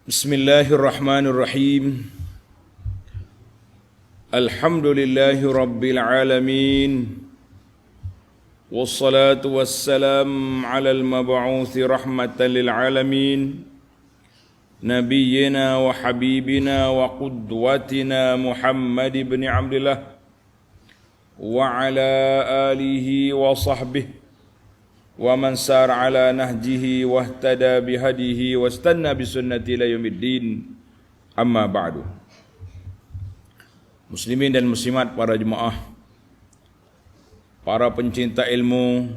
Bismillahirrahmanirrahim. Alhamdulillahi rabbil alamin. Wassalatu wassalam ala al-mab'uthi rahmatan lil alamin. Nabiyyina wa habibina wa qudwatina Muhammad ibn Abdullah wa ala alihi wa sahbihi wa man sar ala nahjihi wahtada bihadihi wastanna bisunnati ila yaumiddin. Amma ba'du. Muslimin dan muslimat, para jemaah, para pencinta ilmu,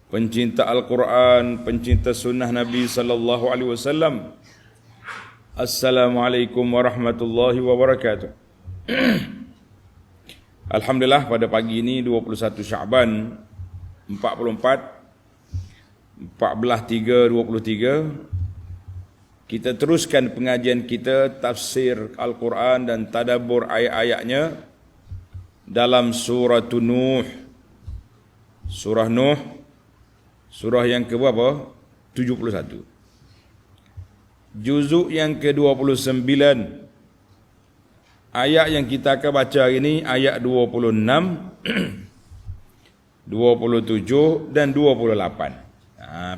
pencinta Al-Quran, pencinta sunnah Nabi sallallahu alaihi wasallam. Assalamualaikum warahmatullahi wabarakatuh. Alhamdulillah, pada pagi ini 21 Syaban 14/3/23 kita teruskan pengajian kita tafsir Al-Quran dan tadabbur ayat-ayatnya dalam surah Nuh. Surah Nuh, surah yang ke berapa? 71. Juzuk yang ke-29. Ayat yang kita akan baca hari ini ayat 26 27 dan 28.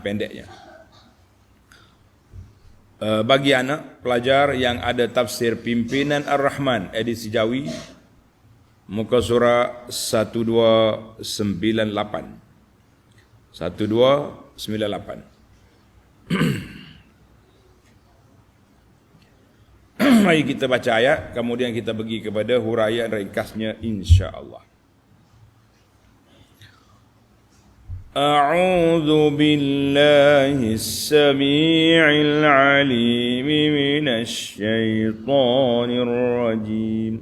Pendeknya. Bagi anak pelajar yang ada tafsir Pimpinan Ar-Rahman edisi Jawi, muka surah 1298. 1298. Mari kita baca ayat, kemudian kita pergi kepada huraian ringkasnya insya-Allah. أعوذ بالله السميع العليم من الشيطان الرجيم.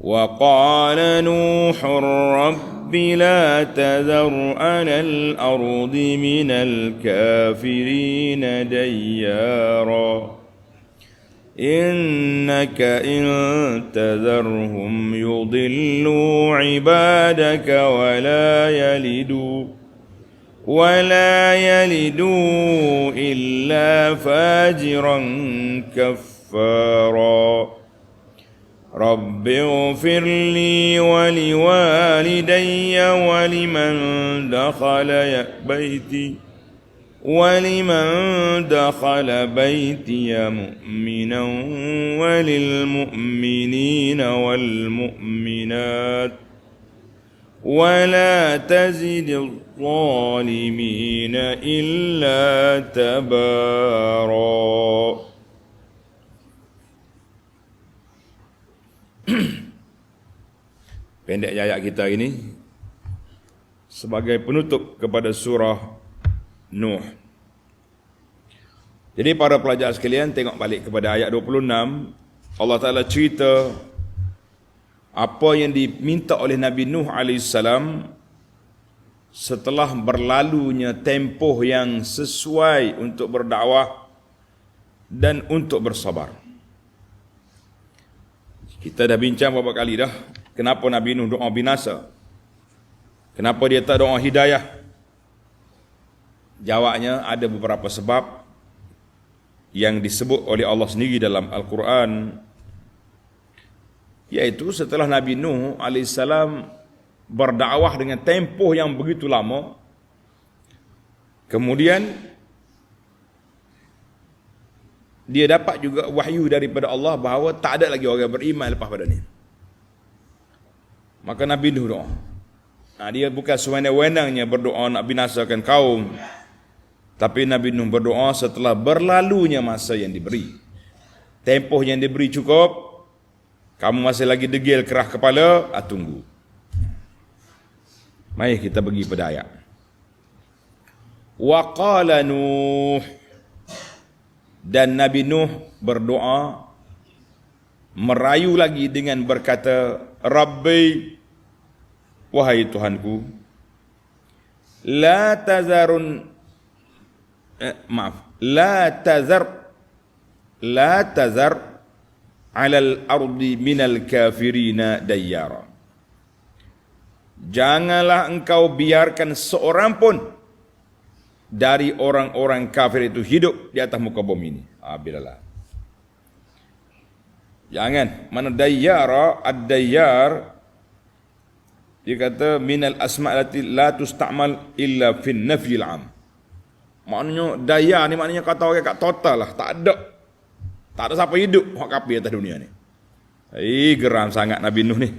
وقال نوح رب لا تذر على الأرض من الكافرين ديارا إنك إن تذرهم يضلوا عبادك ولا يلدوا إلا فاجرا كفارا رب اغفر لي ولوالدي ولمن دخل بيتي مؤمنا وللمؤمنين والمؤمنات ولا تزد الظالمين إلا تبارا. Pendek ayat kita ini sebagai penutup kepada surah Nuh. Jadi para pelajar sekalian, tengok balik kepada ayat 26. Allah Ta'ala cerita apa yang diminta oleh Nabi Nuh AS setelah berlalunya tempoh yang sesuai untuk berdakwah dan untuk bersabar. Kita dah bincang beberapa kali dah, kenapa Nabi Nuh doa binasa, kenapa dia tak doa hidayah. Jawabnya ada beberapa sebab yang disebut oleh Allah sendiri dalam Al-Quran, iaitu setelah Nabi Nuh AS berdakwah dengan tempoh yang begitu lama, kemudian dia dapat juga wahyu daripada Allah bahawa tak ada lagi orang beriman lepas pada ni. Maka Nabi Nuh doa. Dia bukan sewenang-wenangnya berdoa nak binasakan kaum, tapi Nabi Nuh berdoa setelah berlalunya masa yang diberi. Tempoh yang diberi cukup, kamu masih lagi degil kerah kepala, tunggu. Mari kita pergi pada ayat. Wa qala Nuh, dan Nabi Nuh berdoa, merayu lagi dengan berkata, Rabbi, wahai Tuhanku, la tazar alal ardi minal kafirina dayyara. Janganlah engkau biarkan seorang pun dari orang-orang kafir itu hidup di atas muka bumi ini. Bilalah. Jangan. Mana dayyara, ad-dayyar, dia kata minal asma' allati la tusta'mal illa fin nafyil 'am. Maknanya dayyar ni maknanya kata orang kat total lah, tak ada siapa hidup hak kafir atas dunia ni. Geram sangat Nabi Nuh ni.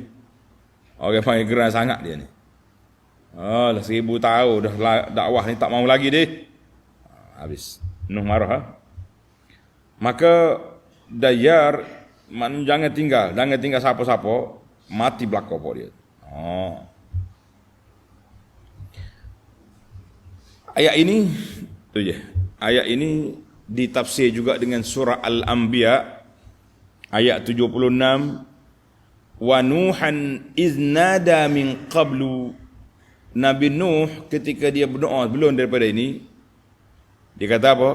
Orang panggil geram sangat dia ni. Dah 1000 tahun dah dakwah ni tak mau lagi dia. Habis. Nuh marah. Maka dayyar maknanya jangan tinggal siapa-siapa, mati belaka pok dia. Ayat ini tu je. Ayat ini ditafsir juga dengan surah Al-Anbiya ayat 76, wa nuhan iznada min qablu. Nabi Nuh ketika dia berdoa sebelum daripada ini, dia kata apa?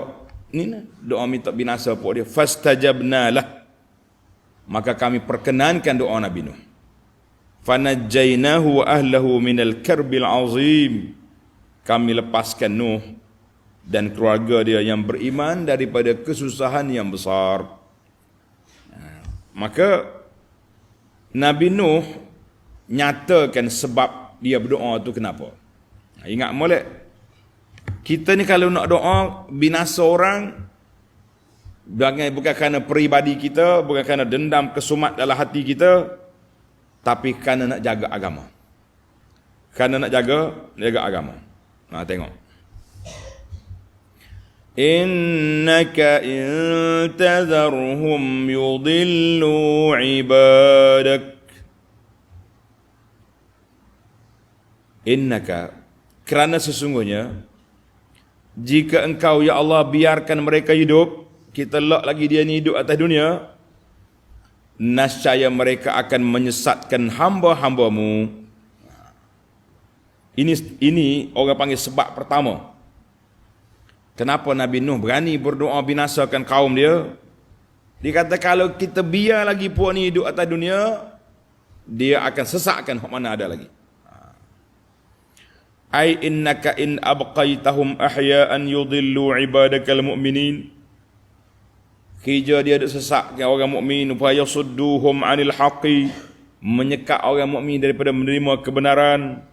Ini doa minta binasa pok dia. Fastajabna lah. Maka kami perkenankan doa Nabi Nuh. Fanajjainahu wa ahlahu minal karbil azim. Kami lepaskan Nuh dan keluarga dia yang beriman daripada kesusahan yang besar. Maka Nabi Nuh nyatakan sebab dia berdoa tu kenapa. Ingat molek, kita ni kalau nak doa binasa orang, bukan kerana peribadi kita, bukan kerana dendam kesumat dalam hati kita, tapi kerana nak jaga agama. Kerana nak jaga agama. Tengok. Innaka intazarhum yudillu ibadak. Innaka, kerana sesungguhnya jika engkau ya Allah biarkan mereka hidup, kita lak lagi dia ni hidup atas dunia, nascaya mereka akan menyesatkan hamba-hambamu. Ini orang panggil sebab pertama. Kenapa Nabi Nuh berani berdoa binasakan kaum dia? Dia kata kalau kita biar lagi puak ni hidup atas dunia, dia akan sesatkan hak mana ada lagi. Ai innaka in abqaitahum ahya'an yudillu ibadakal mu'minin. Kerja dia ada sesatkan orang mukmin upaya sudduhum anil haqqi, menyekat orang mukmin daripada menerima kebenaran,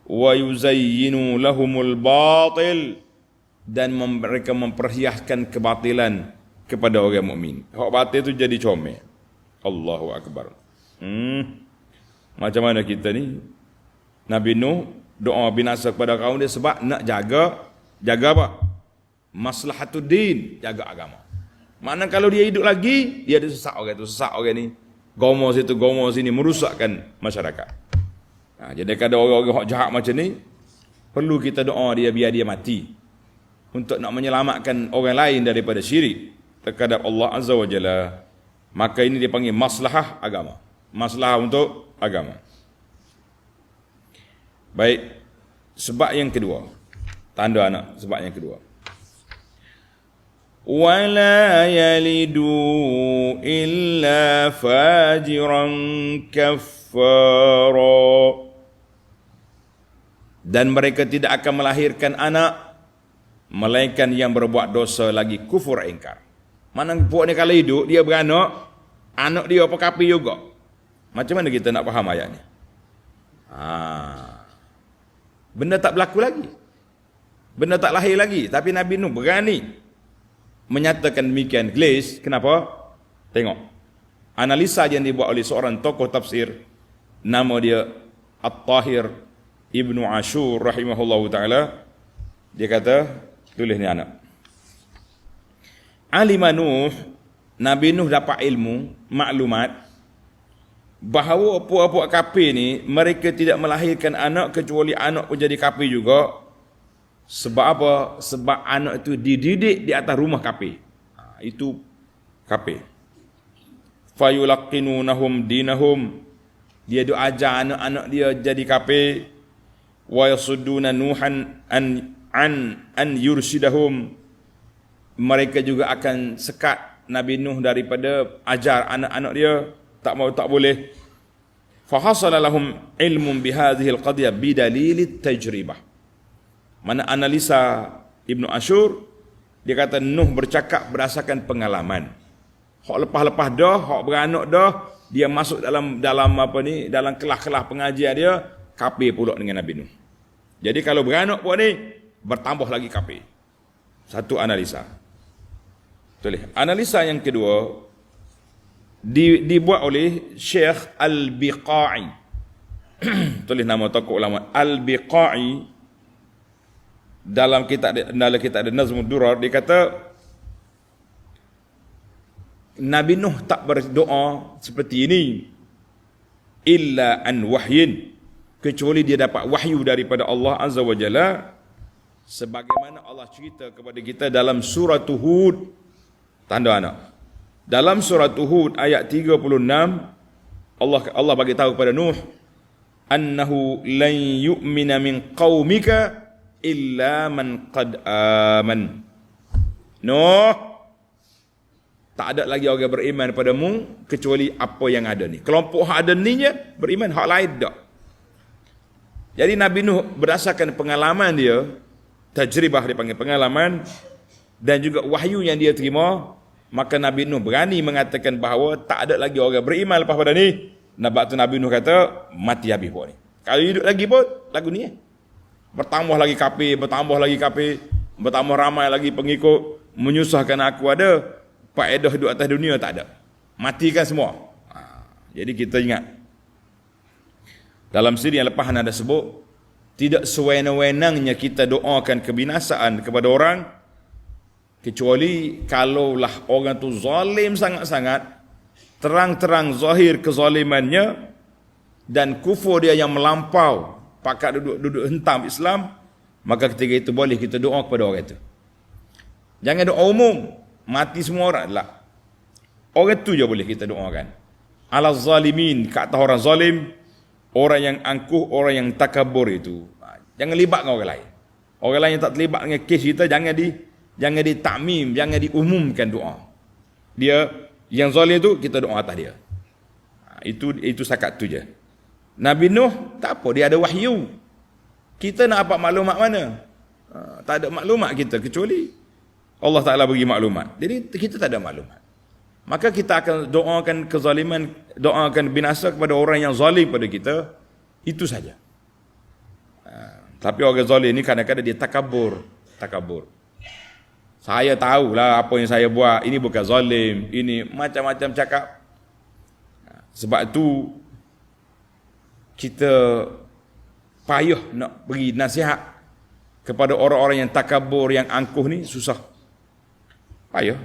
wa yuzayyinu lahumul batil, dan mereka memperhiaskan kebatilan kepada orang mukmin. Hak batil tu jadi comel. Allahu akbar. Macam mana kita ni? Nabi Nuh doa binasa kepada kaum dia sebab nak jaga apa? Maslahatuddin, jaga agama. Mana kalau dia hidup lagi, dia ada sesak orang ni. Gomo situ, gomo sini, merusakkan masyarakat. Jadi kalau orang-orang jahat macam ni, perlu kita doa dia biar dia mati, untuk nak menyelamatkan orang lain daripada syirik terhadap Allah Azza wa Jalla. Maka ini dipanggil maslahah agama. Maslahah untuk agama. Baik, sebab yang kedua, tanda anak, sebab yang kedua. Wala yalidu illa fajiran kaffara. Dan mereka tidak akan melahirkan anak melainkan yang berbuat dosa lagi kufur ingkar. Mana puak ni kalau hidup dia beranak, anak dia apa kafir juga. Macam mana kita nak faham ayat ni? Benda tak berlaku lagi, benda tak lahir lagi, tapi Nabi Nuh berani menyatakan demikian. Gelis, kenapa? Tengok analisa yang dibuat oleh seorang tokoh tafsir, nama dia At-Tahir Ibnu Ashur rahimahullahu ta'ala. Dia kata, tulis ni anak, Alima Nuh, Nabi Nuh dapat ilmu, maklumat bahawa puak-puak kafir ni mereka tidak melahirkan anak kecuali anak pun jadi kafir juga. Sebab apa? Sebab anak itu dididik di atas rumah kafir. Itu kafir. Fayulaqinunahum dinahum, dia doa ajar anak-anak dia jadi kafir. Wa yasudduna nuhan an yursidahum, mereka juga akan sekat Nabi Nuh daripada ajar anak-anak dia, tak boleh. Fa hasala lahum ilmun bihadhihi alqadiyah bidalil tajribah. Mana analisa Ibnu Ashur, dia kata Nuh bercakap berdasarkan pengalaman. Hak lepas-lepas dah, hak beranak dah, dia masuk dalam dalam kelas-kelas pengajian dia, kafir pula dengan Nabi Nuh. Jadi kalau beranak pun ni, bertambah lagi kafir. Satu analisa. Betul. Analisa yang kedua dibuat oleh Syekh Al-Biqai. Tulis nama tokoh ulama Al-Biqai dalam kitab Nazmud Durar. Dia kata Nabi Nuh tak berdoa seperti ini illa an wahyin, kecuali dia dapat wahyu daripada Allah Azza wa Jalla, sebagaimana Allah cerita kepada kita dalam surah Hud. Tanda anak. Dalam surah Hud ayat 36, Allah bagi tahu kepada Nuh, annahu lan yu'mina min qaumika illa man qad aman. Nuh, tak ada lagi orang beriman padamu kecuali apa yang ada ni. Kelompok hak ada ni je beriman, hak lain tak. Jadi Nabi Nuh berdasarkan pengalaman dia, tajribah dia panggil pengalaman, dan juga wahyu yang dia terima, maka Nabi Nuh berani mengatakan bahawa tak ada lagi orang beriman lepas pada ni. Nabi Nuh kata, mati habis pun ni. Kalau hidup lagi pun, lagu ni. Bertambah lagi kafir, bertambah ramai lagi pengikut, menyusahkan aku ada, faedah hidup atas dunia tak ada. Matikan semua. Jadi kita ingat. Dalam siri yang lepas ada sebut, tidak sewenang-wenangnya kita doakan kebinasaan kepada orang, kecuali kalaulah orang tu zalim sangat-sangat, terang-terang zahir kezalimannya dan kufur dia yang melampau, pakat duduk hentam Islam, maka ketika itu boleh kita doa kepada orang itu. Jangan doa umum, mati semua orang lah. Orang itu je boleh kita doakan. Ala zalimin, ke atas orang zalim, orang yang angkuh, orang yang takabur itu. Jangan libat dengan orang lain. Orang lain yang tak terlibat dengan kes kita, jangan ditakmim, jangan diumumkan doa. Dia yang zalim itu kita doa atas dia. Itu sakat tu je. Nabi Nuh tak apa, dia ada wahyu. Kita nak dapat maklumat mana? Tak ada maklumat kita kecuali Allah Taala bagi maklumat. Jadi kita tak ada maklumat. Maka kita akan doakan kezaliman, doakan binasa kepada orang yang zalim pada kita. Itu saja. Tapi orang zalim ni kadang-kadang dia takabur. Saya tahulah apa yang saya buat, ini bukan zalim, ini macam-macam cakap. Sebab itu kita payah nak beri nasihat kepada orang-orang yang takabur, yang angkuh ni, susah. Payah.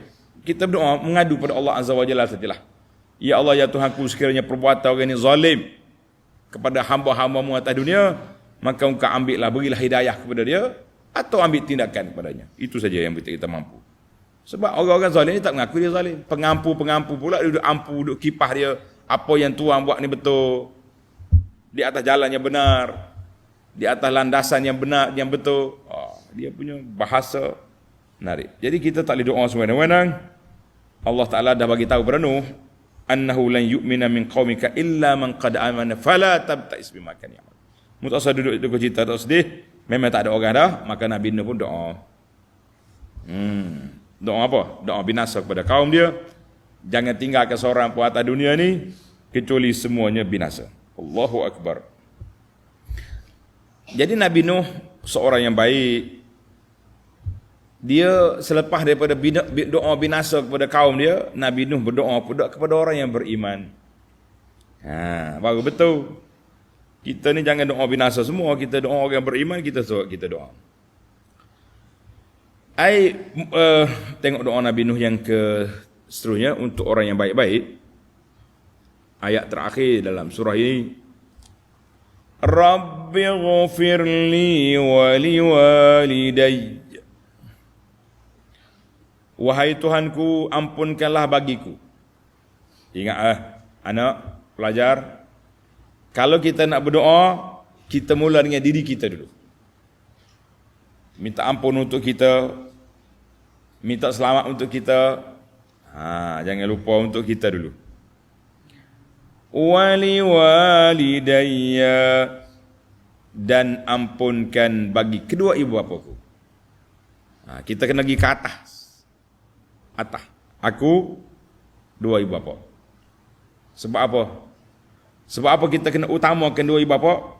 Kita berdoa mengadu pada Allah Azza wa Jalla sajalah. Ya Allah, ya Tuhanku, sekiranya perbuatan orang ini zalim kepada hamba-hambamu atas dunia, maka engkau ambillah, berilah hidayah kepada dia, atau ambil tindakan kepadanya. Itu saja yang kita mampu. Sebab orang-orang zalim ni tak mengaku dia zalim. Pengampu pula duduk kipah dia, apa yang Tuhan buat ni betul, di atas jalan yang benar, di atas landasan yang benar, yang betul. Dia punya bahasa menarik. Jadi kita tak boleh doa sewenang-wenang. Allah Ta'ala dah bagi tahu pada Nuh, annahu lan yu'mina min qaumika illa man qad amana fala tabta'is bima kan ya'mal. Mu tak usah duduk cerita, tak sedih. Memang tak ada orang dah, maka Nabi Nuh pun doa. Doa apa? Doa binasa kepada kaum dia. Jangan tinggalkan seorang pun atas dunia ni kecuali semuanya binasa. Allahu Akbar. Jadi Nabi Nuh seorang yang baik. Dia selepas daripada doa binasa kepada kaum dia, Nabi Nuh berdoa pula kepada orang yang beriman. Baru betul. Kita ni jangan doa binasa semua, kita doa orang yang beriman, kita doa. Tengok doa Nabi Nuh yang ke seterusnya untuk orang yang baik-baik. Ayat terakhir dalam surah ini. Rabbi ghafirli wa liwalidayya. Wahai Tuhanku, ampunkanlah bagiku. Ingat anak pelajar, kalau kita nak berdoa, kita mula dengan diri kita dulu. Minta ampun untuk kita, minta selamat untuk kita. Jangan lupa untuk kita dulu. Wali walidayya, dan ampunkan bagi kedua ibu bapaku. Kita kena pergi ke atas. Aku, dua ibu bapa. Sebab apa? Sebab apa kita kena utamakan dua ibu bapa?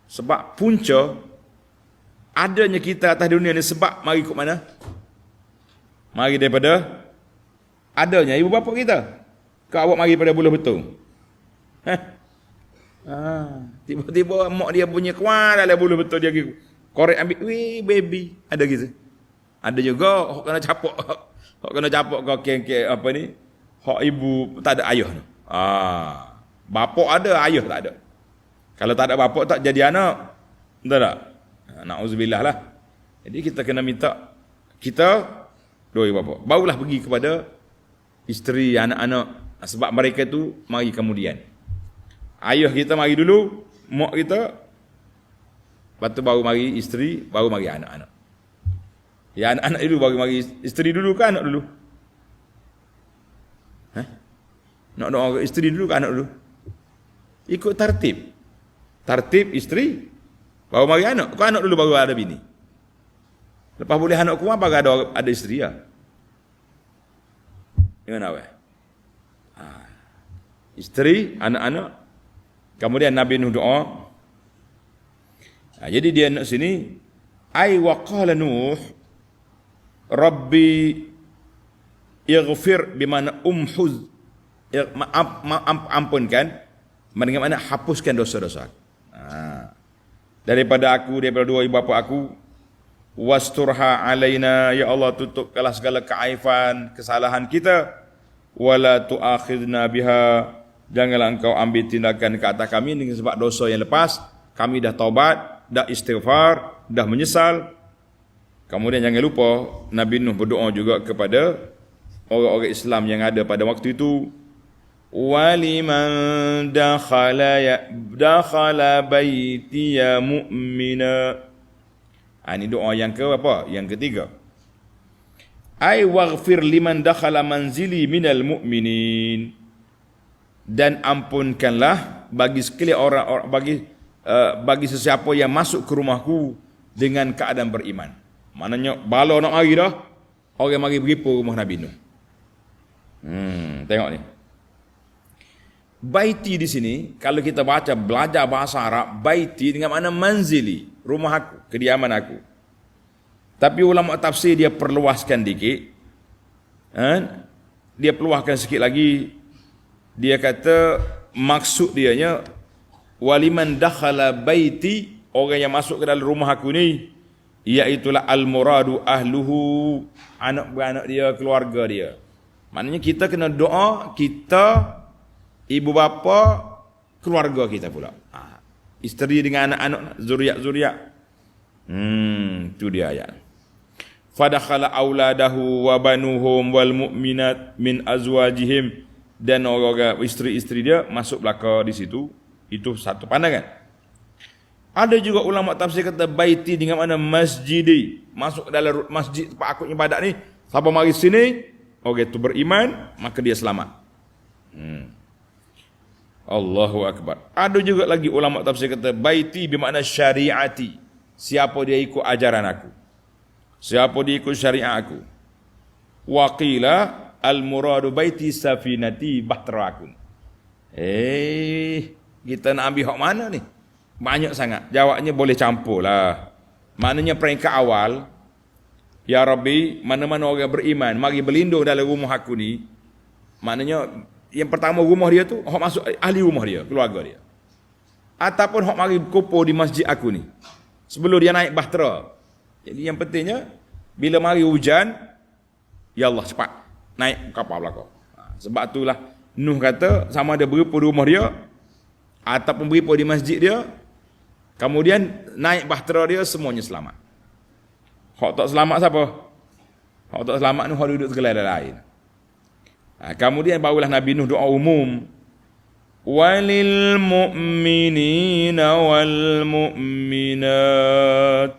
Sebab punca adanya kita atas dunia ni sebab mari ikut mana? Mari daripada adanya ibu bapa kita. Kau awak mari pada buluh betul. Tiba-tiba mak dia punya kuat dalam buluh betul dia pergi korek ambil, weh baby. Ada gitu. Ada juga hok kena capok. Hok kena capok kau keng-keng apa ni? Hok ibu tak ada ayah ni. Bapak ada, ayah tak ada. Kalau tak ada bapak tak jadi anak. Betul tak? Na'udzubillah lah. Jadi kita kena minta kita dua ibu bapa. Barulah pergi kepada isteri, anak-anak. Sebab mereka tu mari kemudian. Ayah kita mari dulu, mak kita, lepas tu baru mari isteri, baru mari anak-anak. Ya anak-anak dulu baru mari isteri dulu ke anak dulu? Nak doa isteri dulu ke anak dulu? Ikut tartib. Tartib isteri, baru mari anak. Kau anak dulu baru ada bini. Lepas boleh anak keluar baru ada isteri lah. Gimana weh? Isteri, anak-anak. Kemudian Nabi Nuh doa. Jadi dia nak sini. Ai wa qala Nuh. Rabbi ighfir bimana umhuz. Ampunkan. Dengan mana hapuskan dosa-dosa. Daripada aku, daripada dua ibu bapa aku. Wasturha alaina. Ya Allah, tutupkanlah segala keaifan, kesalahan kita. Wala tu'akhidna biha. Janganlah engkau ambil tindakan ke atas kami dengan sebab dosa yang lepas. Kami dah taubat, dah istighfar, dah menyesal. Kemudian jangan lupa Nabi Nuh berdoa juga kepada orang-orang Islam yang ada pada waktu itu. Waliman dakhala baitiya mu'mina. Ini doa yang ke apa? Yang ketiga. Ai waghfir liman dakhala manzili minal mu'minin. Dan ampunkanlah bagi sekalian orang bagi sesiapa yang masuk ke rumahku dengan keadaan beriman. Maknanya bala nak mari dah, orang mari beripu rumah Nabi Nuh. Tengok ni. Baiti di sini kalau kita baca belajar bahasa Arab, baiti dengan makna manzili, rumah aku, kediaman aku. Tapi ulama tafsir dia perluaskan dikit. Dia perluaskan sikit lagi. Dia kata maksud dianya waliman dakhala baiti, orang yang masuk ke dalam rumah aku ni, iaitulah al-muradu ahluhu, anak beranak dia, keluarga dia. Maknanya kita kena doa kita, ibu bapa, keluarga kita pula. Isteri dengan anak-anak, zuriat-zuriat. Itu dia ayat. Fadakhala auladahu wa banuhum wal mu'minat min azwajihim. Dan orang-orang isteri-isteri dia masuk belaka di situ. Itu satu pandangan. Ada juga ulama tafsir kata baiti dengan mana masjidi, masuk ke dalam masjid tempat aku ibadat ni. Siapa mari sini, orang itu beriman, maka dia selamat. Allahu akbar. Ada juga lagi ulama tafsir kata baiti bermakna syariati. Siapa dia ikut ajaran aku, siapa dia ikut syariat aku. Waqila al-muradu baiti safinati bahtrakun. Kita nak ambil hak mana ni? Banyak sangat. Jawabnya boleh campur lah. Maknanya peringkat awal, ya Rabbi, mana-mana orang beriman, mari berlindung dalam rumah aku ni. Maknanya, yang pertama rumah dia tu, hak masuk ahli rumah dia, keluarga dia. Ataupun hak mari kumpul di masjid aku ni. Sebelum dia naik bahtera. Jadi yang pentingnya, bila mari hujan, ya Allah cepat naik kapal belakang. Sebab itulah Nuh kata sama ada beripu di rumah dia ataupun beripu di masjid dia, kemudian naik bahtera dia, semuanya selamat. Hak tak selamat siapa? Hak tak selamat ni hak duduk segelar lain. Kemudian barulah Nabi Nuh doa umum. Walil mu'minina wal mu'minat.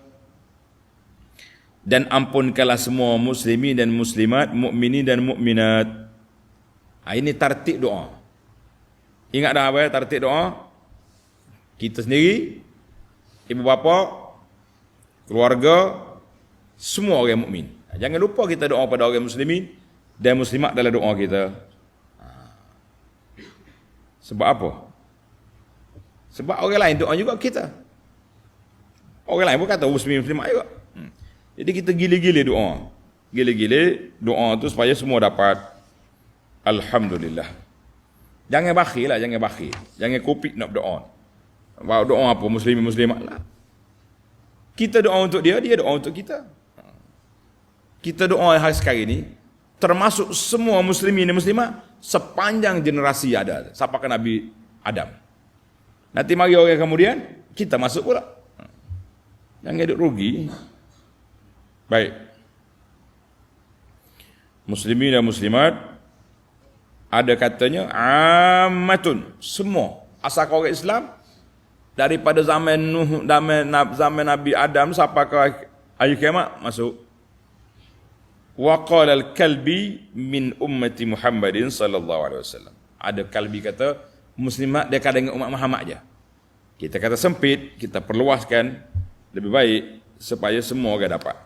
Dan ampunkanlah semua muslimin dan muslimat, mukminin dan mukminat. Ini tartib doa. Ingat dah apa ya tartib doa? Kita sendiri, ibu bapa, keluarga, semua orang mukmin. Jangan lupa kita doa pada orang muslimin dan muslimat dalam doa kita. Sebab apa? Sebab orang lain doa juga kita. Orang lain pun kata muslimat juga. Jadi kita gila-gila doa. Gila-gila doa tu supaya semua dapat. Alhamdulillah. Jangan bakhil lah, jangan bakhil. Jangan kopik nak berdoa. Bawa doa apa muslimin-muslimat lah. Kita doa untuk dia, dia doa untuk kita. Kita doa hari sekarang ini, termasuk semua muslimin dan muslimat, sepanjang generasi ada. Sampai ke Nabi Adam. Nanti mari orang kemudian, kita masuk pula. Jangan duduk rugi. Baik. Muslimin dan muslimat, ada katanya, ammatun, semua. Asal orang Islam, daripada zaman Nuh, zaman Nabi Adam sampai ke akhir kiamat masuk. Wa qala al-kalbi min ummati Muhammadin sallallahu alaihi wasallam. Ada kalbi kata muslimat dia kata dengan umat Muhammad aja. Kita kata sempit, kita perluaskan lebih baik supaya semua orang dapat.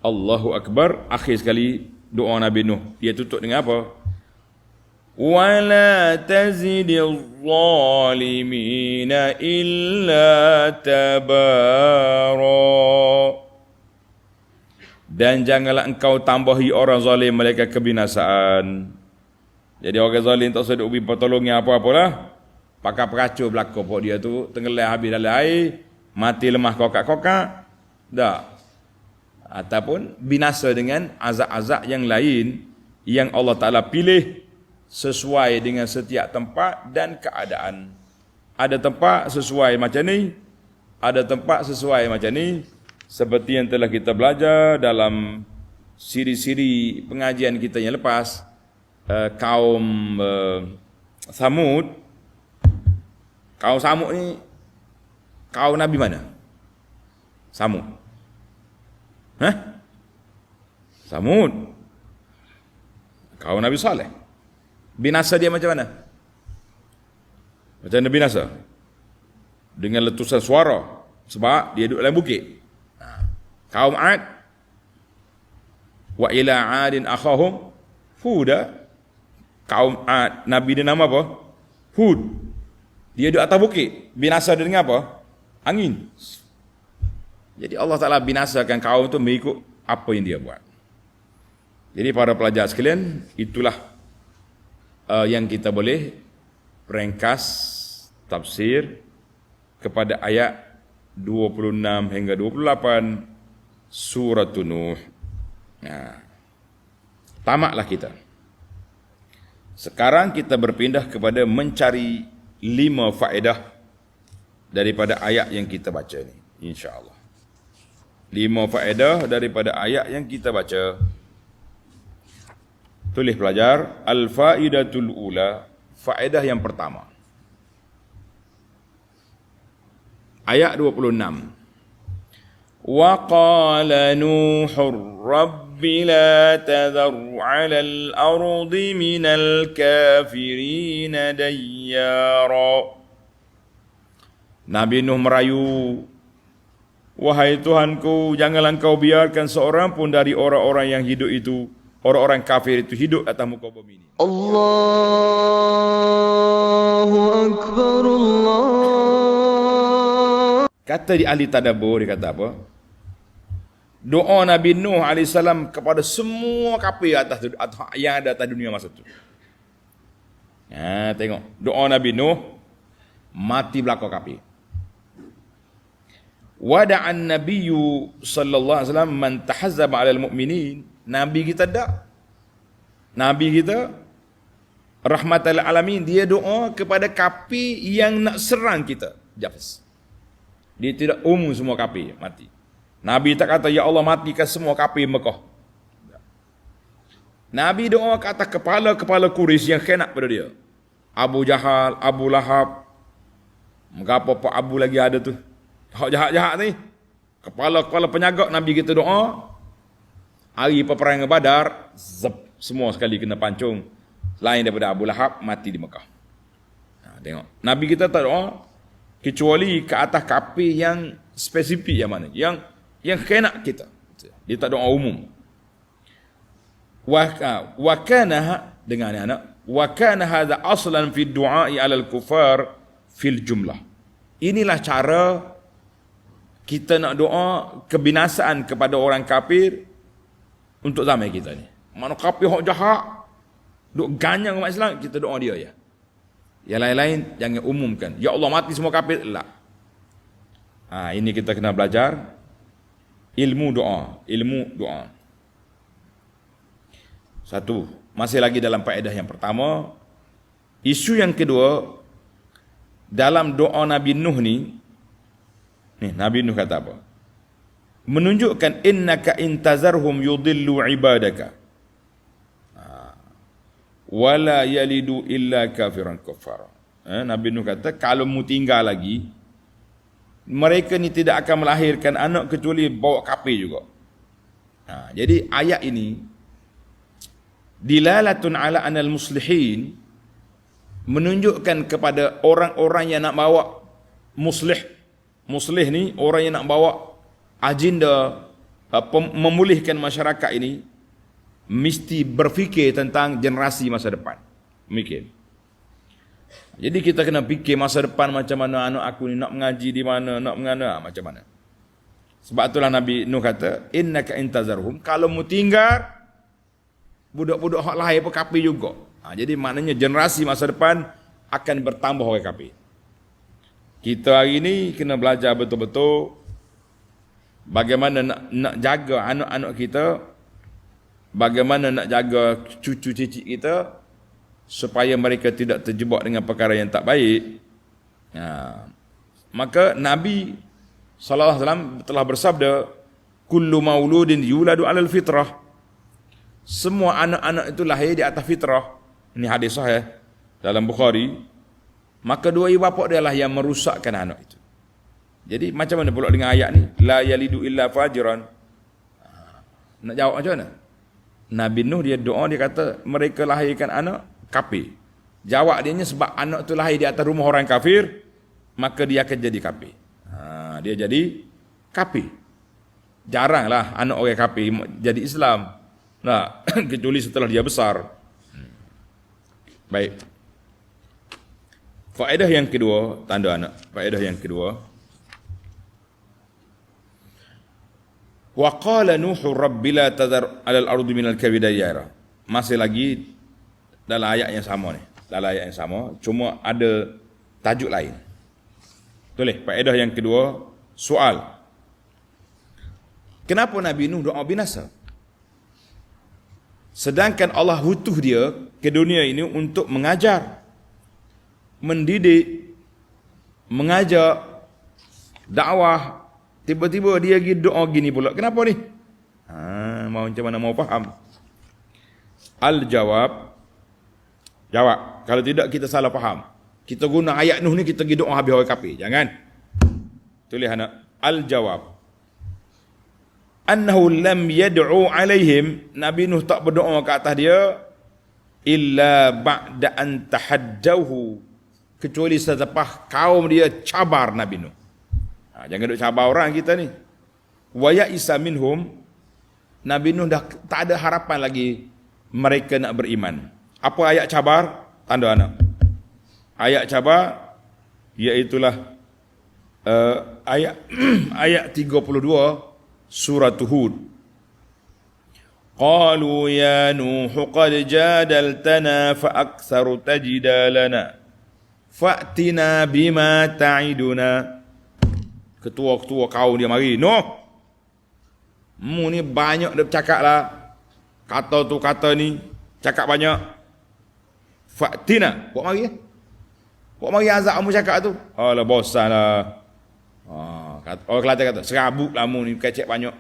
Allahu akbar. Akhir sekali doa Nabi Nuh. Dia tutup dengan apa? وَلَا تَزِدِ الظَّالِمِينَ إِلَّا تَبَارًا. Dan janganlah engkau tambahi orang zalim mereka kebinasaan. Jadi orang zalim tak usah ubi pertolongan apa-apalah. Pakai peracur belakang pok dia tu, tenggelam habis dalam air, mati lemah kokak-kokak. Tak. Ataupun binasa dengan azab-azab yang lain yang Allah Ta'ala pilih sesuai dengan setiap tempat dan keadaan. Ada tempat sesuai macam ni, ada tempat sesuai macam ni, seperti yang telah kita belajar dalam siri-siri pengajian kita yang lepas. Kaum Samud. Kaum Samud ni kaum Nabi mana? Samud. Samud. Kaum Nabi Saleh. Binasa dia macam mana? Macam mana binasa? Dengan letusan suara. Sebab dia duduk dalam bukit. Kaum Ad. Wa ila adin akhahum Huda. Kaum Ad, Nabi dia nama apa? Hud. Dia duduk atas bukit. Binasa dia dengan apa? Angin. Jadi Allah Ta'ala binasakan kaum itu mengikut apa yang dia buat. Jadi para pelajar sekalian, itulah yang kita boleh ringkas tafsir kepada ayat 26 hingga 28 surah Nuh. Tamatlah kita. Sekarang kita berpindah kepada mencari 5 faedah daripada ayat yang kita baca ni, insya-Allah. 5 faedah daripada ayat yang kita baca. Tulis pelajar, al-faidatul ula, faedah yang pertama. Ayat 26. Wa qala Nuhur rabbi la tadhar 'ala al-ardi minal kafirin dayyara. Nabi Nuh merayu, wahai Tuhanku, janganlah engkau biarkan seorang pun dari orang-orang yang hidup itu, orang-orang kafir itu hidup atas muka bumi ini. Allahu Akbar, Allah. Kata di ahli tadabbur, dia kata apa? Doa Nabi Nuh AS kepada semua kafir yang ada atas dunia masa itu. Tengok, doa Nabi Nuh mati belakang kafir. Wada'an nabiyyu sallallahu alaihi wasallam man tahazzaba 'alal mu'minin. Nabi kita tak. Nabi kita rahmatal alamin, dia doa kepada kafir yang nak serang kita. Jafs. Dia tidak umum semua kafir mati. Nabi tak kata ya Allah matikan semua kafir Mekah. Nabi doa kata kepala-kepala Quraisy yang khianat pada dia. Abu Jahal, Abu Lahab. Mengapa Pak Abu lagi ada tu? Hak jahat-jahat ni. Kepala-kepala penyagak Nabi kita doa. Hari peperangan Badar, semua sekali kena pancung. Selain daripada Abu Lahab, mati di Mekah. Tengok. Nabi kita tak doa kecuali ke atas kafir yang spesifik yang mana? Yang kena kita. Dia tak doa umum. Wa kana dengan anak wa kana hadha aslan fi du'a'i 'ala al-kufar fil jumlah. Inilah cara kita nak doa kebinasaan kepada orang kafir untuk zaman kita ni. Mana kafir hok jahat, duk ganyang umat Islam, kita doa dia ya. Yang lain-lain jangan umumkan. Ya Allah mati semua kafir, tak. Ini kita kena belajar ilmu doa. Satu, masih lagi dalam faedah yang pertama. Isu yang kedua, dalam doa Nabi Nuh ni, Nabi Nuh kata apa? Menunjukkan innaka intazarhum yudillu ibadaka wala yalidu illa kafiran kafara. Nabi Nuh kata, kalau mu tinggal lagi, mereka ni tidak akan melahirkan anak kecuali bawa kafir juga. Jadi ayat ini dilalatun ala anal muslihin, menunjukkan kepada orang-orang yang nak bawa muslih ni orang yang nak bawa agenda memulihkan masyarakat ini, mesti berfikir tentang generasi masa depan. Mikir. Jadi kita kena fikir masa depan macam mana anak aku ni nak mengaji di mana, nak mengana macam mana. Sebab itulah Nabi Nuh kata, innaka intazarhum, kalau mu tinggal budak-budak hak lahir pun kafir juga. Jadi maknanya generasi masa depan akan bertambah orang kafir. Kita hari ni kena belajar betul-betul bagaimana nak jaga anak-anak kita, bagaimana nak jaga cucu-cicit kita supaya mereka tidak terjebak dengan perkara yang tak baik. Maka Nabi SAW telah bersabda, kullu mauludin yuladu alal fitrah. Semua anak-anak itu lahir di atas fitrah. Ini hadis sahih dalam Bukhari. Maka dua ibu bapa dia lah yang merusakkan anak itu. Jadi macam mana pula dengan ayat ni? La yalidu illa fajiran. Nak jawab macam mana? Nabi Nuh dia doa, dia kata mereka lahirkan anak kafir. Jawab dia sebab anak tu lahir di atas rumah orang kafir, maka dia akan jadi kafir. Dia jadi kafir. Jaranglah anak orang kafir jadi Islam. Nah, kecuali setelah dia besar. Baik. Faedah yang kedua, tanda anak. Faedah yang kedua. Wa qala Nuhu rabbi la tadhar 'alal ardi minal kafirin dayara. Masih lagi dalam ayat yang sama ni. Dalam ayat yang sama, cuma ada tajuk lain. Boleh, faedah yang kedua, soal. Kenapa Nabi Nuh doa binasa? Sedangkan Allah utuh dia ke dunia ini untuk mengajar, mendidik, mengajak, dakwah. Tiba-tiba dia pergi doa gini pula. Kenapa ni? Mau macam mana mau faham? Al-jawab. Jawab. Kalau tidak kita salah faham. Kita guna ayat Nuh ni kita pergi doa habis orang kafir. Jangan. Tulis anak. Al-jawab. Annahu lam yad'u alaihim. Nabi Nuh tak berdoa ke atas dia illa ba'da an tahaddauhu, kecuali selepas kaum dia cabar Nabi Nuh. Jangan duk cabar orang kita ni. Wa ya'isa minhum, Nabi Nuh dah tak ada harapan lagi mereka nak beriman. Apa ayat cabar? Tanda anak. Ayat cabar iaitulah ayat ayat 32 surah Hud. Qalu ya Nuh qad jadaltana fa aktharta jidalana fa'tina bima ta'iduna. Ketua-ketua kaum dia mari, Nuh, mu ni banyak dia bercakap lah, kata tu kata ni, cakap banyak. Fa'tina, buat mari azab mu cakap tu. Alah bosan lah. Orang Kelantan kata, serabut lah mu ni, kecek banyak.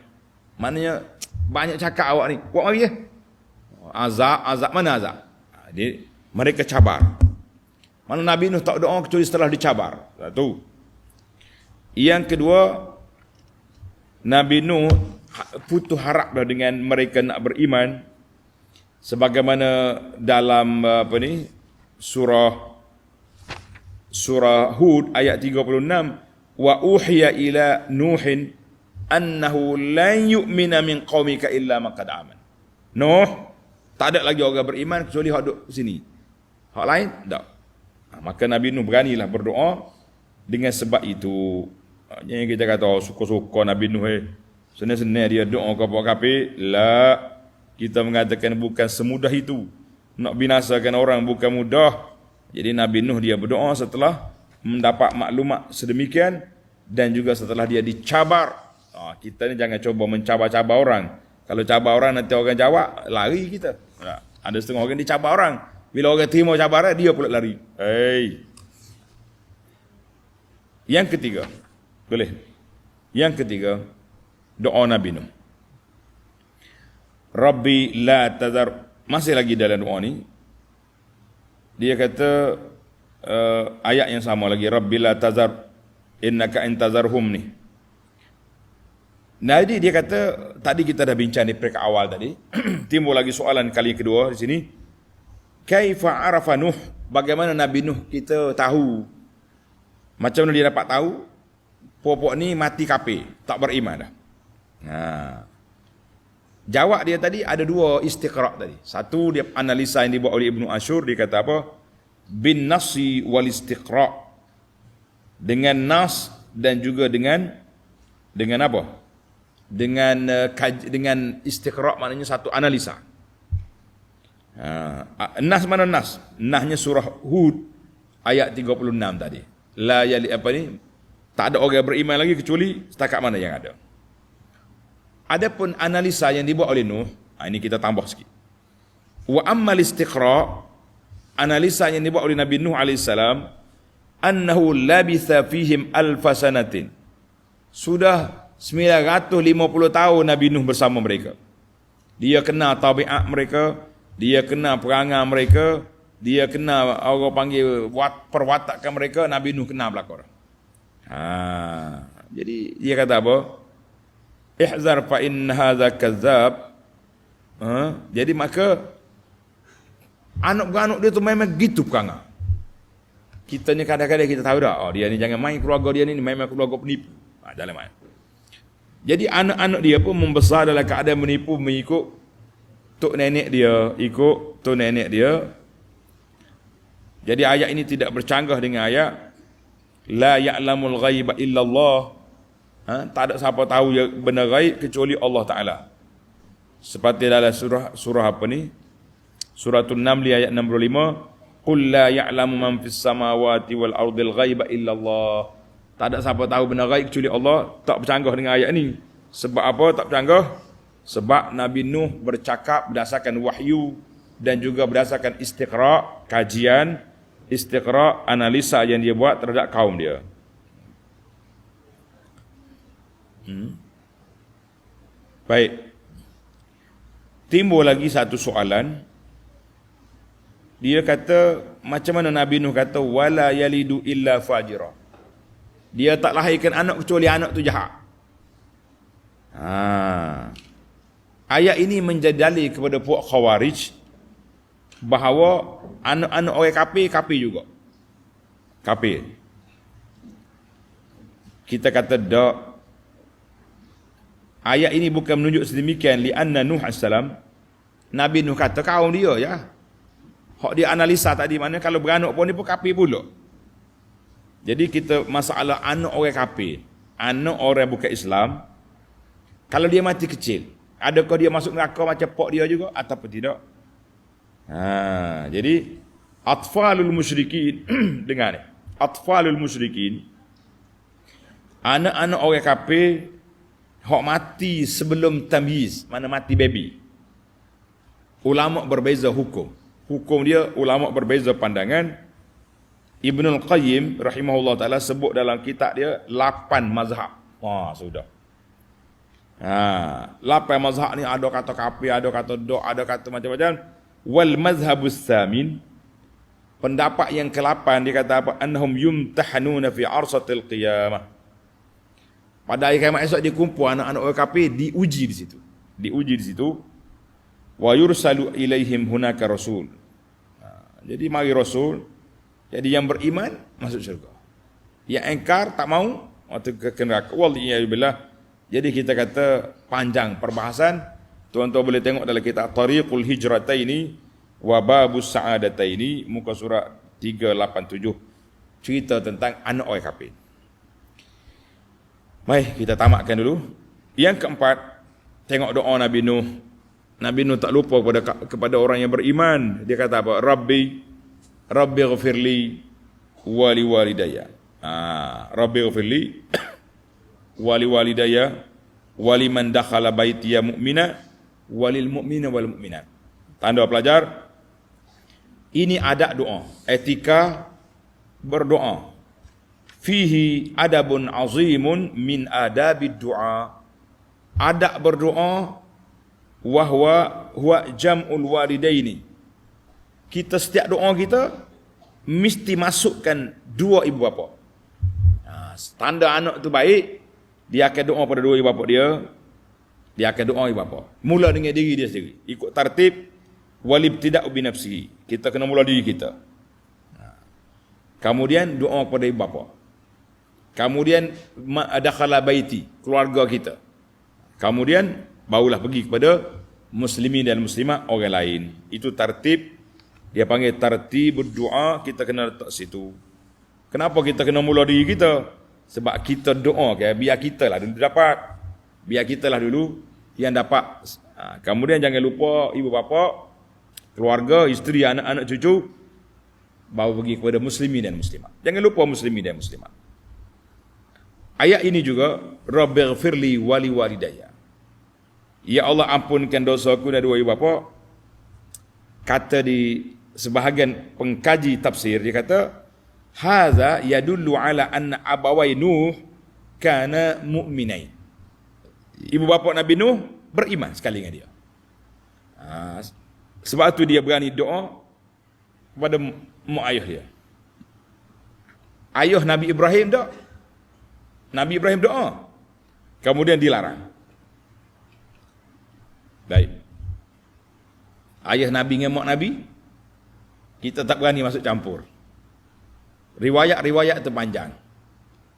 Maknanya banyak cakap awak ni, buat mari. Azab, mana azab? Mereka cabar. Mana Nabi Nuh tak doa kecuali setelah dicabar. Satu. Yang kedua, Nabi Nuh putus harap dah dengan mereka nak beriman, sebagaimana dalam surah Hud ayat 36, wa uhiya ila Nuhin annahu lan yu'mina min qaumika illa man qad aman. Nuh, tak ada lagi orang beriman kecuali hak duduk sini. Hak lain tak. Maka Nabi Nuh beranilah berdoa dengan sebab itu. Jangan kita kata suka-suka Nabi Nuh senang-senang dia doa kepada kafir. La, kita mengatakan bukan semudah itu. Nak binasakan orang bukan mudah. Jadi Nabi Nuh dia berdoa setelah mendapat maklumat sedemikian dan juga setelah dia dicabar. Kita ni jangan cuba mencabar-cabar orang. Kalau cabar orang nanti orang jawab, lari kita. Ada setengah orang dicabar orang. Bila orang terima cabaran, dia pula lari. Yang ketiga, boleh. Yang ketiga, doa Nabi Nuh. Rabbi la tazar. Masih lagi dalam doa ni. Dia kata ayat yang sama lagi. Rabbi la tazar innaka intazarhum ni. Jadi dia kata, tadi kita dah bincang di peringkat awal tadi. Timbul lagi soalan kali kedua di sini. Kaifa arafa Nuh? Bagaimana Nabi Nuh kita tahu? Macam mana dia dapat tahu? Pokok ni mati kafir, tak beriman dah. Jawab dia tadi ada dua istiqra' tadi. Satu dia analisa yang dibuat oleh Ibnu Ashur, dia kata apa? Bin nasi wal istiqra'. Dengan nas dan juga dengan apa? Dengan istiqra' maknanya satu analisa. Nas mana nas? Nasnya surah Hud ayat 36 tadi. La yali apa ni? Tak ada orang beriman lagi kecuali setakat mana yang ada. Adapun analisa yang dibuat oleh Nuh, ini kita tambah sikit. Wa ammal istiqra', analisa yang dibuat oleh Nabi Nuh alaihissalam, annahu labitha fihim alfasanatin. Sudah 950 tahun Nabi Nuh bersama mereka. Dia kenal tabiat mereka, dia kenal perangai mereka, dia kenal orang panggil perwatakan mereka, Nabi Nuh kenal belakang. Jadi dia kata apa? Ihzar fa in hadza kadzab. Jadi maka anak-anak dia tu memang gitu perangai. Kita ni kadang-kadang kita tahu dah, dia ni jangan main keluarga dia ni memang keluarga penipu. Dalam main. Jadi anak-anak dia pun membesar dalam keadaan menipu, mengikut tok nenek dia, ikut tok nenek dia. Jadi ayat ini tidak bercanggah dengan ayat la ya'lamul ghaiba illallah. Tak ada siapa tahu benda gaib kecuali Allah Taala. Seperti dalam surah apa ni? Suratul Naml ayat 65, qul la ya'lamu man fis samawati wal ardil ghaiba illallah. Tak ada siapa tahu benda gaib kecuali Allah. Tak bercanggah dengan ayat ni. Sebab apa tak bercanggah? Sebab Nabi Nuh bercakap berdasarkan wahyu dan juga berdasarkan istiqra', kajian, istiqra', analisa yang dia buat terhadap kaum dia. Baik. Timbul lagi satu soalan. Dia kata, macam mana Nabi Nuh kata wala yalidu illa fajira. Dia tak lahirkan anak kecuali anak tu jahat. Ayat ini menjadi dalil kepada puak Khawarij bahawa anak-anak orang kafir juga. Kafir. Kita kata tak. Ayat ini bukan menunjuk sedemikian li'anna Nuh as-salam. Nabi Nuh kata kaum dia ya. Hak dia analisa tadi mana kalau beranak pun dia pun kafir pula. Jadi kita masalah anak orang kafir, anak orang bukan Islam, kalau dia mati kecil, adakah dia masuk neraka macam pok dia juga ataupun tidak? Jadi atfalul musyrikin dengar ni. Atfalul musyrikin, anak-anak orang kafir hak mati sebelum tamyiz, mana mati baby. Ulama berbeza hukum. Hukum dia ulama berbeza pandangan. Ibnul Qayyim rahimahullah ta'ala sebut dalam kitab dia 8 mazhab. Sudah. 8 mazhab ni ada kata kafir, ada kata dok, ada kata macam-macam. Wal mazhabus samin, pendapat yang ke-8 dia kata apa? Annahum yumtahanuna fi arsatil qiyamah. Pada hari kiamat esok dia kumpul anak-anak orang kafir diuji di situ. Diuji di situ. Wa yursalu ilaihim hunaka rasul. Jadi mari rasul. Jadi yang beriman masuk syurga. Yang engkar tak mau, atau ke neraka. Waliyahillah. Jadi kita kata panjang perbahasan. Tuan-tuan boleh tengok dalam kitab Tariqul Hijrataini wa Babus Sa'adataini, muka surat 387, cerita tentang anak orang kafir. Baik, kita tamatkan dulu. Yang keempat, tengok doa Nabi Nuh. Nabi Nuh tak lupa kepada orang yang beriman. Dia kata apa? Rabbi ghafirli wali walidayya. Rabbi ghafirli wali walidayya wali man dakhala baitiya mu'mina walil mu'mina wal mu'minat. Tanda pelajar, ini adab doa, etika berdoa. Fihi adabun azimun min adabid du'a. Adab berdoa huwa jam'ul walidaini. Kita setiap doa kita mesti masukkan dua ibu bapa. Tanda anak tu baik, dia akan doa pada dua ibu bapa dia. Dia akan doa ibu bapa. Mula dengan diri dia sendiri. Ikut tertib walibtida'u bi nafsihi. Kita kena mula diri kita. Kemudian doa kepada ibu bapa. Kemudian dakhala baiti, keluarga kita. Kemudian barulah pergi kepada muslimin dan muslimat orang lain. Itu tertib. Dia panggil tertib berdoa, kita kena letak situ. Kenapa kita kena mula diri kita? Sebab kita doa ke, biar kita lah dulu dapat. Biar kita lah dulu yang dapat. Kemudian jangan lupa ibu bapa, keluarga, isteri, anak-anak, cucu, baru pergi kepada muslimin dan muslimat. Jangan lupa muslimin dan muslimat. Ayat ini juga, Rabbighfirli wali walidayya. Ya Allah, ampunkan dosaku dan dua ibu bapa. Kata di sebahagian pengkaji tafsir, dia kata, hadza yadullu ala anna abawai Nuh kana mu'minain. Ibu bapa Nabi Nuh beriman sekali dengan dia. Sebab itu dia berani doa kepada mak ayah dia. Ayah Nabi Ibrahim tak? Nabi Ibrahim doa, kemudian dilarang. Baik. Ayah Nabi dengan mak Nabi, kita tak berani masuk campur. Riwayat-riwayat terpanjang.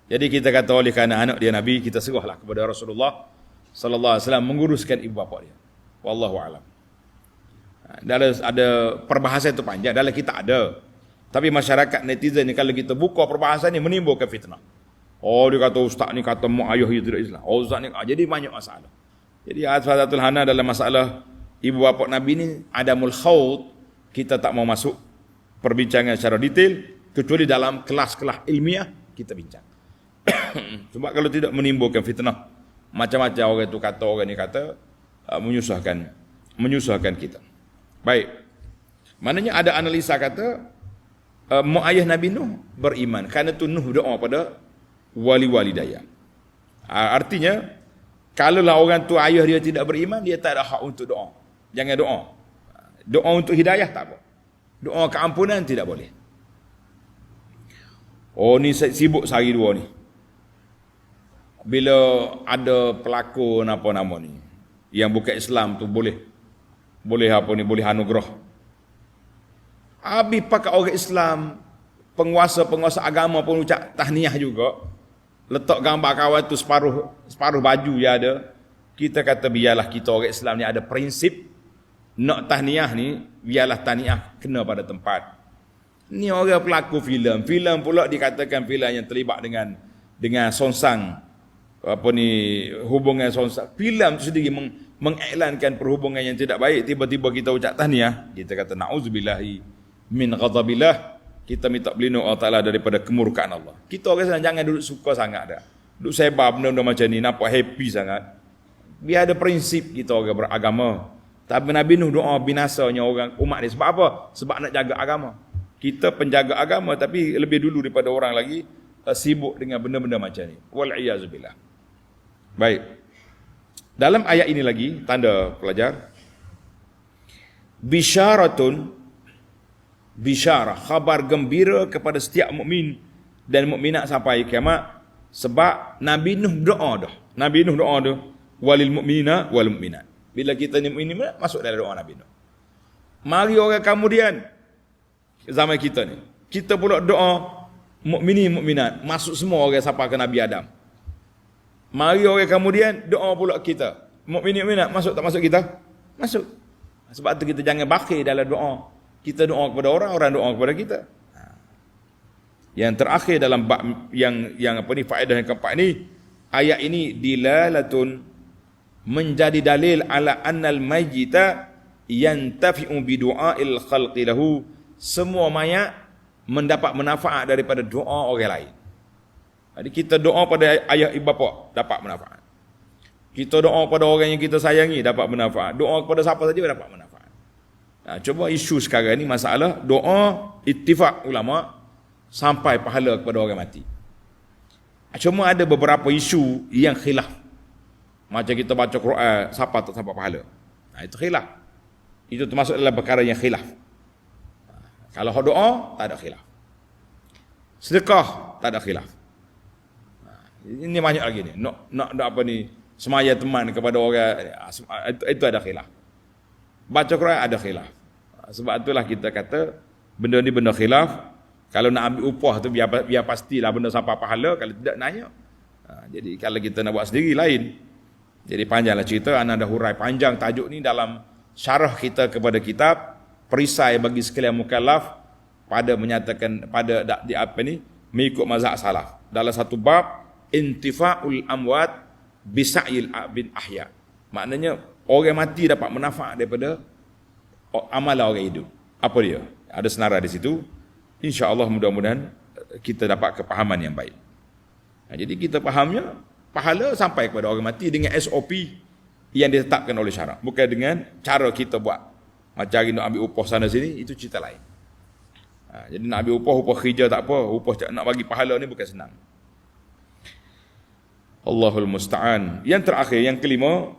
Jadi kita kata oleh kerana anak dia Nabi, kita serahlah kepada Rasulullah sallallahu alaihi wasallam menguruskan ibu bapa dia. Wallahu a'lam. Dalam ada perbahasan itu panjang, dalam kita ada. Tapi masyarakat netizen ni kalau kita buka perbahasan ni menimbulkan fitnah. Oh, dia kata ustaz ni kata mak ayah dia tidak Islam. Oh, ustaz ni jadi banyak masalah. Jadi Al-Fadhatul Hana dalam masalah ibu bapa Nabi ni adamul khawd, kita tak mau masuk perbincangan secara detail kecuali dalam kelas-kelas ilmiah kita bincang. Sebab kalau tidak menimbulkan fitnah, macam-macam orang itu kata, orang ni kata, menyusahkan kita. Baik. Maknanya ada analisa kata mak ayah Nabi Nuh beriman kerana tu Nuh doa pada wali walidayya. Artinya kalaulah orang tu ayah dia tidak beriman, dia tak ada hak untuk doa. Jangan doa. Doa untuk hidayah tak apa. Doa keampunan tidak boleh. Oh, ni sibuk sehari dua ni. Bila ada pelakon apa nama ni yang bukan Islam tu boleh apa ni, boleh anugerah. Habis pakai orang Islam, penguasa agama pun ucap tahniah juga. Letak gambar kawan tu separuh baju dia ada. Kita kata biarlah kita orang Islam ni ada prinsip nak tahniah ni, biarlah tahniah kena pada tempat. Ni orang pelaku filem pula dikatakan filem yang terlibat dengan songsang apa ni, hubungan songsang. Filem tu sendiri mengiklankan perhubungan yang tidak baik, tiba-tiba kita ucap tahniah, kita kata na'udzubillahi min ghadabillah. Kita minta berlindung Allah Ta'ala daripada kemurkaan Allah. Kita orang Islam jangan duduk suka sangat dah. Duduk sebar benda-benda macam ni, nampak happy sangat. Biar ada prinsip kita orang beragama. Tapi Nabi Nuh doa binasanya orang umat ni. Sebab apa? Sebab nak jaga agama. Kita penjaga agama tapi lebih dulu daripada orang lagi sibuk dengan benda-benda macam ni. Wal'iyazubillah. Baik. Dalam ayat ini lagi, tanda pelajar. Bisyarah, khabar gembira kepada setiap mukmin dan mukminat sampai kiamat. Sebab Nabi Nuh doa dah. Nabi Nuh doa dah. Walil mu'minina wal mu'minat. Bila kita ni mukmin, masuk dalam doa Nabi Nuh. Mari orang kemudian zaman kita ni, kita pula doa mukminin mukminat, masuk semua orang sampai ke Nabi Adam. Mari orang kemudian doa pula kita. Mukmin mukminat masuk tak masuk kita? Masuk. Sebab tu kita jangan bakhil dalam doa. Kita doa kepada orang, orang doa kepada kita. Yang terakhir dalam bab yang apa ni, faedah yang keempat ni, ayat ini dilalatun, menjadi dalil ala annal mayyita yantafi'u bi du'ail khalqi lahu. Semua mayat mendapat manfaat daripada doa orang lain. Jadi kita doa pada ayah ibu bapa dapat manfaat. Kita doa pada orang yang kita sayangi dapat manfaat. Doa kepada siapa saja dapat manfaat. Nah, coba isu sekarang ni masalah doa, ittifaq ulama sampai pahala kepada orang mati. Cuma ada beberapa isu yang khilaf. Macam kita baca Quran, siapa tak sampai pahala. Nah, itu khilaf. Itu termasuk dalam perkara yang khilaf. Kalau doa, tak ada khilaf. Sedekah, tak ada khilaf. Ini banyak lagi ni. Nak apa ni, semaya teman kepada orang, itu ada khilaf. Baca Quran ada khilaf. Sebab itulah kita kata benda ni benda khilaf. Kalau nak ambil upah tu biar pastilah benda sampai pahala, kalau tidak nanya. Jadi kalau kita nak buat sendiri lain. Jadi panjanglah cerita, ana dah hurai panjang tajuk ni dalam syarah kita kepada kitab perisai bagi sekalian mukallaf pada menyatakan pada di apa ni mengikut mazhab salaf. Dalam satu bab intifaul amwat bisa'il bin ahya. Maknanya orang mati dapat manfaat daripada amalan orang hidup. Apa dia? Ada senarai di situ. InsyaAllah mudah-mudahan kita dapat kepahaman yang baik. Jadi kita fahamnya pahala sampai kepada orang mati dengan SOP yang ditetapkan oleh syarak. Bukan dengan cara kita buat. Macam hari nak ambil upah sana sini, itu cerita lain. Jadi nak ambil upah kerja tak apa. Upah nak bagi pahala ni bukan senang. Allahul musta'an. Yang terakhir, yang kelima,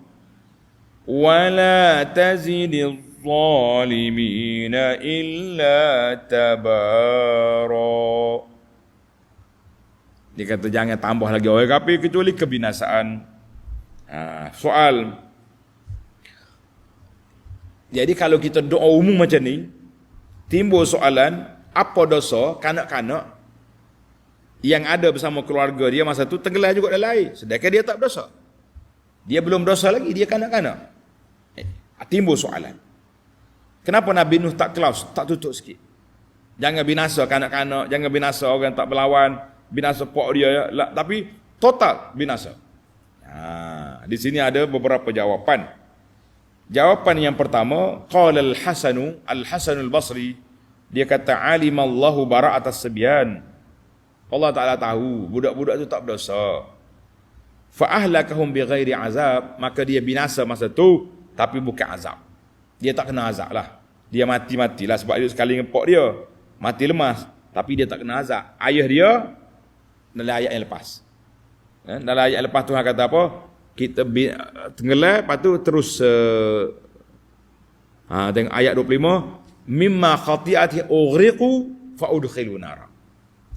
wala tazidil zalimina illa tabara. Dia kata jangan tambah lagi orang kafir kecuali kebinasaan. Soal. Jadi kalau kita doa umum macam ni, timbul soalan, apa dosa kanak-kanak yang ada bersama keluarga dia masa tu tenggelam juga dalam air, sedangkan dia tak berdosa. Dia belum dosa lagi, dia kanak-kanak. Timbul soalan. Kenapa Nabi Nuh tak close, tak tutup sikit? Jangan binasa kanak-kanak, jangan binasa orang tak berlawan, binasa pok dia, tapi total binasa. Di sini ada beberapa jawapan. Jawapan yang pertama, qala Al-Hasanul Basri, dia kata alimallahu bara'atas sibyan. Allah Ta'ala tahu budak-budak itu tak berdosa. Fa ahlakahum bighairi azab, maka dia binasa masa tu tapi bukan azab. Dia tak kena azab lah. Dia mati-matilah sebab dia sekali ngepok dia. Mati lemas. Tapi dia tak kena azab. Ayah dia dalam ayat yang lepas. Dalam ayat lepas Tuhan kata apa? Kita tenggelam, lepas tu terus tengok ayat 25. Mimma khati'ati ughriqu fa'udkhilu nara.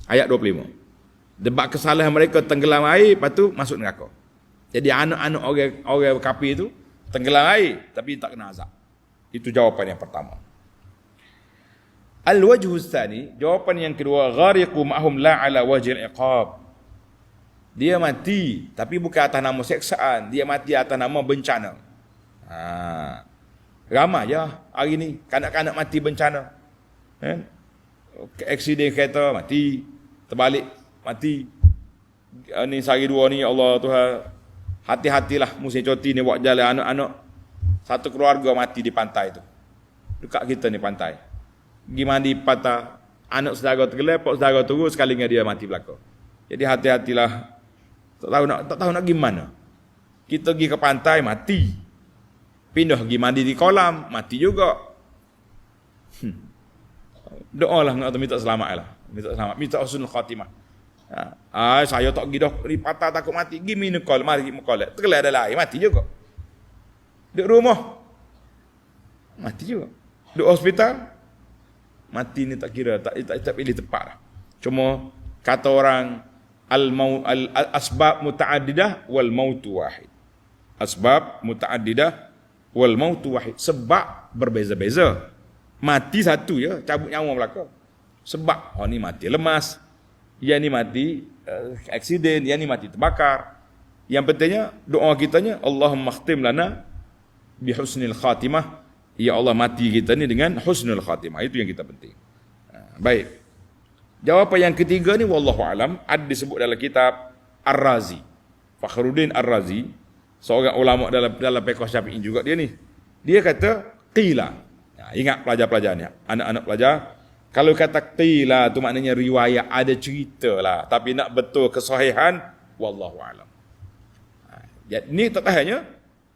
Ayat 25. Sebab kesalahan mereka tenggelam air, lepas tu masuk neraka. Jadi anak-anak orang kafir tu tenggelam air tapi tak kena azab. Itu jawapan yang pertama. Al-wajhu tsani, jawapan yang kedua, ghariqu ma'hum la ala wajhil iqab. Dia mati tapi bukan atas nama seksaan, dia mati atas nama bencana. Ramai je hari ni kanak-kanak mati bencana. Aksiden kereta mati, terbalik mati. Ni sehari dua ni Allah Tuhan, hati-hatilah musim cuti ni buat jalan anak-anak. Satu keluarga mati di pantai tu. Dekat kita ni pantai. Pergi mandi pantai, anak saudara tergelap, pak saudara turun sekali dengan dia mati belaka. Jadi hati-hatilah. Tak tahu nak pergi mana. Kita pergi ke pantai mati. Pindah pergi mandi di kolam mati juga. Doalah nak minta selamat lah. Minta selamat, minta husnul khatimah. Saya tak pergi dah di pantai takut mati. Pergi minum kolam, mari pergi kolam. Tergelap dalam air mati juga. Duduk rumah mati juga. Duduk hospital mati ni tak kira, tak pilih tepat lah. Cuma kata orang asbab muta'addidah wal mautu wahid. Asbab muta'addidah wal mautu wahid. Sebab berbeza-beza. Mati satu je, cabut nyawa belaka. Sebab ni mati lemas, yang ni mati aksiden, yang ni mati terbakar. Yang pentingnya doa kitanya Allahumma khtim lana bi husnil khatimah. Ya Allah, mati kita ni dengan husnul khatimah. Itu yang kita penting. Baik. Jawapan yang ketiga ni wallahu alam, ada disebut dalam kitab Ar-Razi. Fakhruddin Ar-Razi, seorang ulama dalam fiqh Syafi'i juga dia ni. Dia kata qila. Ingat pelajar-pelajar ni, anak-anak pelajar, kalau kata qila tu maknanya riwayat, ada cerita lah, tapi nak betul kesahihan wallahu alam. Jadi ni tak tahannya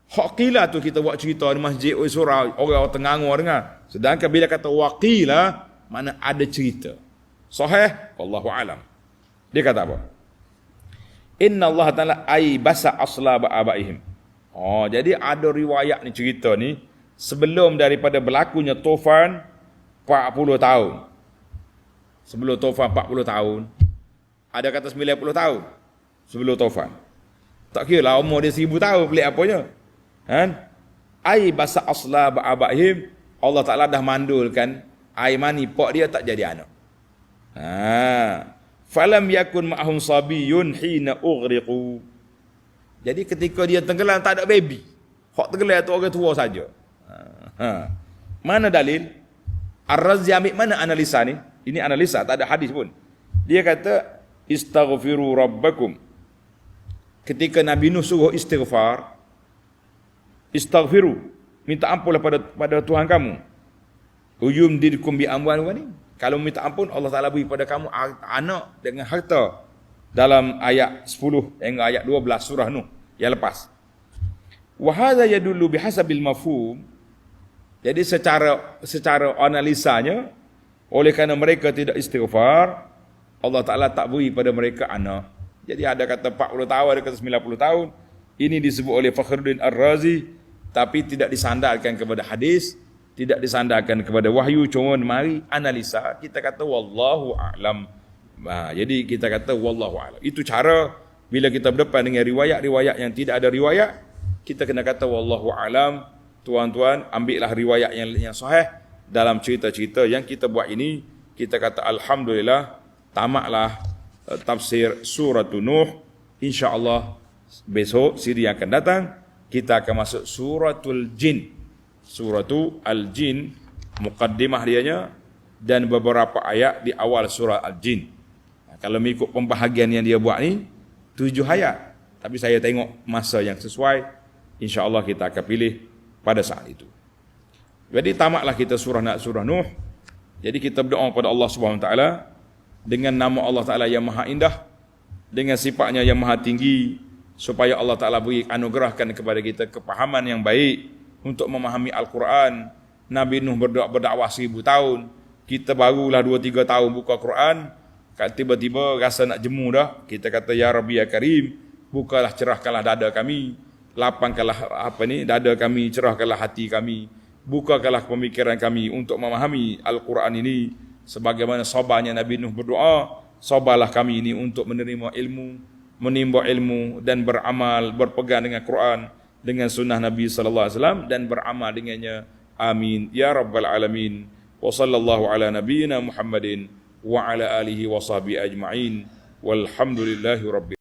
hak qila tu kita buat cerita di masjid surau, orang tengangor dengar. Sedangkan bila kata waqila, mana ada cerita. Sahih wallahu alam. Dia kata apa? Inna Allah Ta'ala aibasa aslaba abaihim. Oh, jadi ada riwayat ni, cerita ni sebelum daripada berlakunya tufan 40 tahun. Sebelum tufan 40 tahun. Ada kata 90 tahun sebelum tufan. Tak kira lah umur dia 1000 tahun, pelik apanya. Kan? Aibasa aslaba abaihim, Allah Ta'ala dah mandulkan Aimani pak dia tak jadi anak. Falam yakun ma'hum sabiyun hina ughriqu. Jadi ketika dia tenggelam tak ada baby. Hak tenggelam tu orang tua saja. Mana dalil? Ar-Razi ambil mana analisa ni? Ini analisa, tak ada hadis pun. Dia kata istaghfiru rabbakum. Ketika Nabi Nuh suruh istighfar, istaghfiru, minta ampunlah pada Tuhan kamu. Uyum dirikum bi amwal wa ni. Kalau minta ampun, Allah Ta'ala beri pada kamu anak dengan harta. Dalam ayat 10 hingga ayat 12 surah Nuh yang lepas. Wa hadza yadullu bihasabil mafhum. Jadi secara analisanya, oleh kerana mereka tidak istighfar, Allah Ta'ala tak beri pada mereka anak. Jadi ada kata 40 tahun, ada kata 90 tahun. Ini disebut oleh Fakhruddin Ar-Razi, tapi tidak disandarkan kepada hadis, tidak disandarkan kepada wahyu, cuma mari analisa, kita kata wallahu a'lam. Jadi kita kata wallahu a'lam. Itu cara bila kita berdepan dengan riwayat-riwayat yang tidak ada riwayat, kita kena kata wallahu a'lam. Tuan-tuan, ambillah riwayat yang sahih dalam cerita-cerita yang kita buat ini. Kita kata alhamdulillah, tamatlah tafsir surah Nuh. InsyaAllah besok siri yang akan datang kita akan masuk suratul Jin. Suratul Al-Jin, muqaddimah dianya dan beberapa ayat di awal surah Al-Jin. Kalau mengikut pembahagian yang dia buat ni 7 ayat. Tapi saya tengok masa yang sesuai, insya-Allah kita akan pilih pada saat itu. Jadi tamatlah kita surah Nuh. Jadi kita berdoa kepada Allah Subhanahu Wa Taala dengan nama Allah Taala yang Maha Indah, dengan sifatnya yang Maha Tinggi, supaya Allah Taala beri anugerahkan kepada kita kepahaman yang baik untuk memahami Al-Quran. Nabi Nuh berdakwah 1000 tahun. Kita barulah 2-3 tahun buka Quran. Tiba-tiba rasa nak jemu dah. Kita kata ya Rabbi ya Karim, bukalah, cerahkanlah dada kami, lapangkanlah dada kami, cerahkanlah hati kami, bukakanlah pemikiran kami untuk memahami Al-Quran ini. Sebagaimana sabarnya Nabi Nuh berdoa, sabarlah kami ini untuk menerima ilmu, menimba ilmu dan beramal, berpegang dengan Quran, dengan sunnah Nabi sallallahu alaihi wasallam dan beramal dengannya. Amin ya rabbal alamin. Wa sallallahu ala nabiyyina Muhammadin wa ala alihi wa sahbihi ajma'in. Walhamdulillahi rabbil